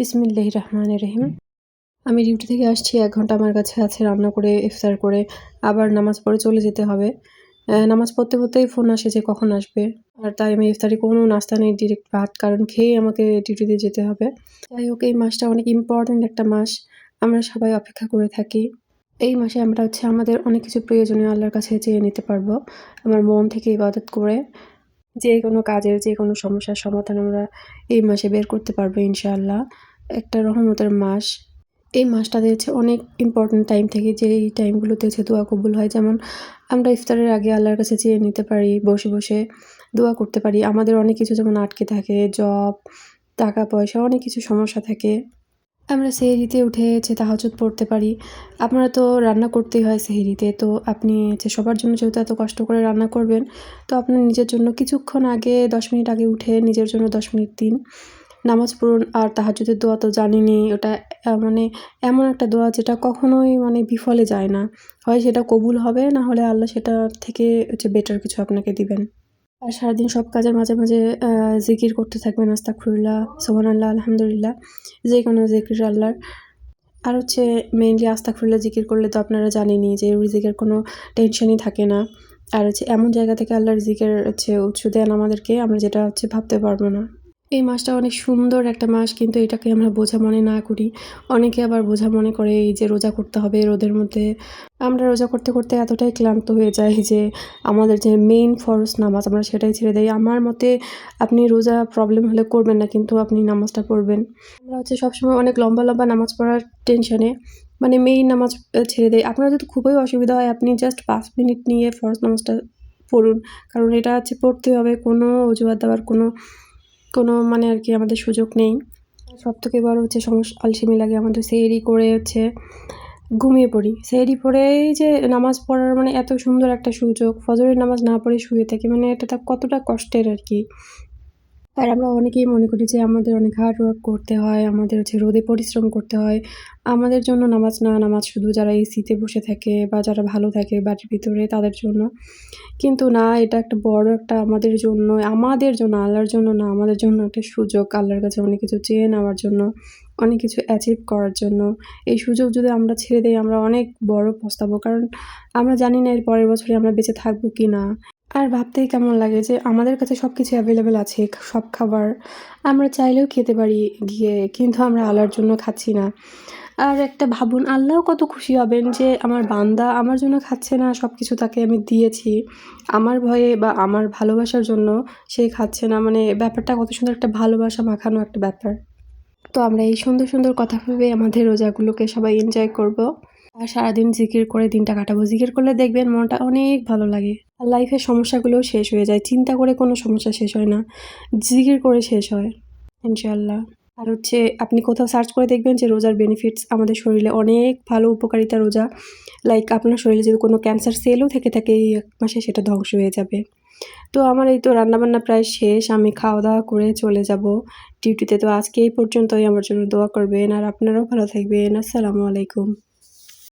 বিসমিল্লাহির রহমানির রহিম। আমি ডিউটি থেকে আসছি, ১ ঘন্টা আমার কাছে আছে রান্না করে, ইফতার করে আবার নামাজ পড়ে চলে যেতে হবে। নামাজ পড়তে, পড়তেই ফোন আসে যে কখন আসবে। আর তাই আমি ইফতারি কোনো নাস্তা নেই, ডিরেক্ট ভাত, কারণ খেয়েই আমাকে ডিউটিতে যেতে হবে। যাই হোক, এই মাসটা অনেক ইম্পর্ট্যান্ট একটা মাস। আমরা সবাই অপেক্ষা করে থাকি। এই মাসে আমরা আমাদের অনেক কিছু প্রয়োজনীয় আল্লাহর কাছে চেয়ে নিতে পারবো। আমার মন থেকে ইবাদত করে যেকোনো কাজের, যেকোনো সমস্যার সমাধান আমরা এই মাসে বের করতে পারবো ইনশাআল্লাহ। একটা রহমতের মাস। এই মাসটাতে অনেক ইম্পর্টেন্ট টাইম থেকে যে এই টাইমগুলোতে দোয়া কবুল হয়। যেমন আমরা ইফতারের আগে আল্লাহর কাছে চেয়ে নিতে পারি, বসে, বসে দোয়া করতে পারি। আমাদের অনেক কিছু যেমন আটকে থাকে, জব, টাকা-পয়সা, অনেক কিছু সমস্যা থাকে। আমরা সেহরিতে উঠে তাহাজ্জুদ পড়তে পারি। আপনারা তো রান্না করতেই হয় সেহরিতে। তো আপনি সবার জন্য যেহেতু এত কষ্ট করে রান্না করবেন, তো আপনার নিজের জন্য কিছুক্ষণ আগে ১০ মিনিট আগে উঠে নিজের জন্য ১০ মিনিট দিন। নামাজ পড়ুন। আর তাহাজ্জুদের দোয়া তো জানেনই, ওটা মানে এমন একটা দোয়া যেটা কখনোই বিফলে যায় না। হয় সেটা কবুল হবে, না হলে আল্লাহ সেটা থেকে বেটার কিছু আপনাকে দিবেন। আর সারাদিন সব কাজের মাঝে, মাঝে জিকির করতে থাকবেন, আস্তাগফিরুল্লাহ, সুবহানাল্লাহ, আলহামদুলিল্লাহ, যেকোনো জিকির আল্লাহর। আর মেইনলি আস্তাগফিরুল্লাহ জিকির করলে তো আপনারা জানেনই যে রিজিকের কোনো টেনশনই থাকে না। আর এমন জায়গা থেকে আল্লাহ রিজিকের উৎস দেন আমাদেরকে, আমরা যেটা ভাবতে পারবো না। এই মাসটা অনেক সুন্দর একটা মাস, কিন্তু এটাকে আমরা বোঝা মনে না করি। অনেকে আবার বোঝা মনে করে এই যে রোজা করতে হবে রোদের মধ্যে। আমরা রোজা করতে, করতে এতটাই ক্লান্ত হয়ে যাই যে আমাদের মেইন ফরজ নামাজ আমরা সেটাই ছেড়ে দেই। আমার মতে আপনি রোজা প্রবলেম হলে করবেন না, কিন্তু আপনি নামাজটা পড়বেন। আমরা সবসময় অনেক লম্বা, লম্বা নামাজ পড়ার টেনশনে মেইন নামাজ ছেড়ে দেই। আপনার যদি খুবই অসুবিধা হয়, আপনি জাস্ট 5 মিনিট নিয়ে ফরজ নামাজটা পড়ুন। কারণ এটা পড়তে হবে, কোনো অজুহাত দেওয়ার কোনো আমাদের সুযোগ নেই। সবথেকে বড় আলসেমি লাগে আমাদের। সেহরি করে ঘুমিয়ে পড়ি। সেহরি পড়ে এই যে নামাজ পড়ার এত সুন্দর একটা সুযোগ, ফজরের নামাজ না পড়ে শুয়ে থাকি। এটা কতটা কষ্টের আর কি। আর আমরা অনেকেই মনে করি যে আমাদের অনেক হার্ড ওয়ার্ক করতে হয়, আমাদের রোদে পরিশ্রম করতে হয়। আমাদের জন্য নামাজ না, নামাজ শুধু যারা এসিতে বসে থাকে বা যারা ভালো থাকে বাড়ির ভিতরে তাদের জন্য। কিন্তু না, এটা একটা বড় একটা আমাদের জন্য, আল্লাহর জন্য না, আমাদের জন্য একটা সুযোগ আল্লাহর কাছে অনেক কিছু চেয়ে নেওয়ার জন্য, অনেক কিছু অ্যাচিভ করার জন্য। এই সুযোগ যদি আমরা ছেড়ে দেই, আমরা অনেক বড় পস্তাবো। কারণ আমরা জানি না এর পরের বছরে আমরা বেঁচে থাকবো কি না। আর ভাবতেই কেমন লাগে যে আমাদের কাছে সবকিছু অ্যাভেলেবেল আছে, সব খাবার আমরা চাইলেও খেতে পারি গিয়ে, কিন্তু আমরা আল্লাহর জন্য খাচ্ছি না। আর একটা ভাবুন, আল্লাহও কত খুশি হবেন যে আমার বান্দা আমার জন্য খাচ্ছে না, সবকিছু তাকে আমি দিয়েছি। আমার ভয়ে বা আমার ভালোবাসার জন্য সে খাচ্ছে না। ব্যাপারটা কত সুন্দর, একটা ভালোবাসা মাখানো একটা ব্যাপার। তো আমরা এই সুন্দর, সুন্দর কথা ভেবে আমাদের রোজাগুলোকে সবাই এনজয় করব। আর সারাদিন জিকির করে দিনটা কাটাবো। জিকির করলে দেখবেন মনটা অনেক ভালো লাগে। আর লাইফের সমস্যাগুলোও শেষ হয়ে যায়। চিন্তা করে কোনো সমস্যা শেষ হয় না, জিকির করে শেষ হয় ইনশাআল্লাহ। আর আপনি কোথাও সার্চ করে দেখবেন যে রোজার বেনিফিটস আমাদের শরীরে অনেক ভালো উপকারিতা রোজা। লাইক আপনার শরীরে যদি কোনো ক্যান্সার সেলও থেকে থাকে, এই 1 মাসে সেটা ধ্বংস হয়ে যাবে। তো আমার এই তো রান্নাবান্না প্রায় শেষ। আমি খাওয়া-দাওয়া করে চলে যাব ডিউটিতে। তো আজকে এই পর্যন্তই। আমার জন্য দোয়া করবেন। আর আপনারাও ভালো থাকবেন। আসসালামু আলাইকুম।